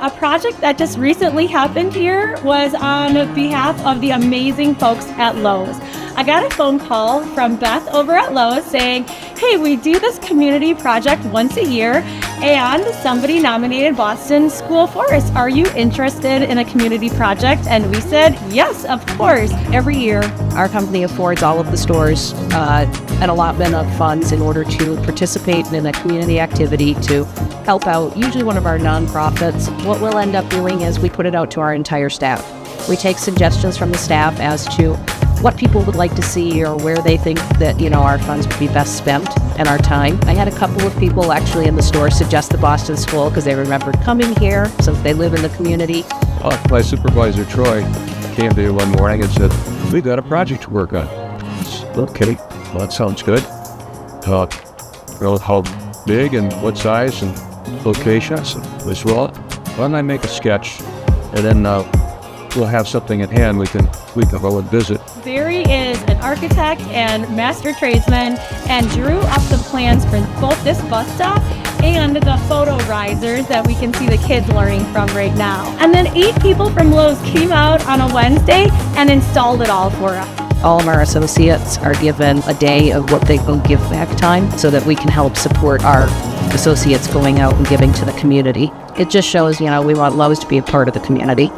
A project that just recently happened here was on behalf of the amazing folks at Lowe's. I got a phone call from Beth over at Lowe's saying, hey, we do this community project once a year and somebody nominated Boston School Forest. Are you interested in a community project? And we said, yes, of course. Every year, our company affords all of the stores an allotment of funds in order to participate in a community activity to help out, usually one of our nonprofits. What we'll end up doing is we put it out to our entire staff. We take suggestions from the staff as to what people would like to see or where they think that, our funds would be best spent and our time. I had a couple of people actually in the store suggest the Boston School because they remembered coming here since they live in the community. My supervisor, Troy, came to me one morning and said, we've got a project to work on. Okay, well, that sounds good. How big and what size and location? So as well, why don't I make a sketch and then we'll have something at hand we can go and visit. Barry is an architect and master tradesman and drew up the plans for both this bus stop and the photo risers that we can see the kids learning from right now. And then 8 people from Lowe's came out on a Wednesday and installed it all for us. All of our associates are given a day of what they call give back time so that we can help support our associates going out and giving to the community. It just shows, we want Lowe's to be a part of the community.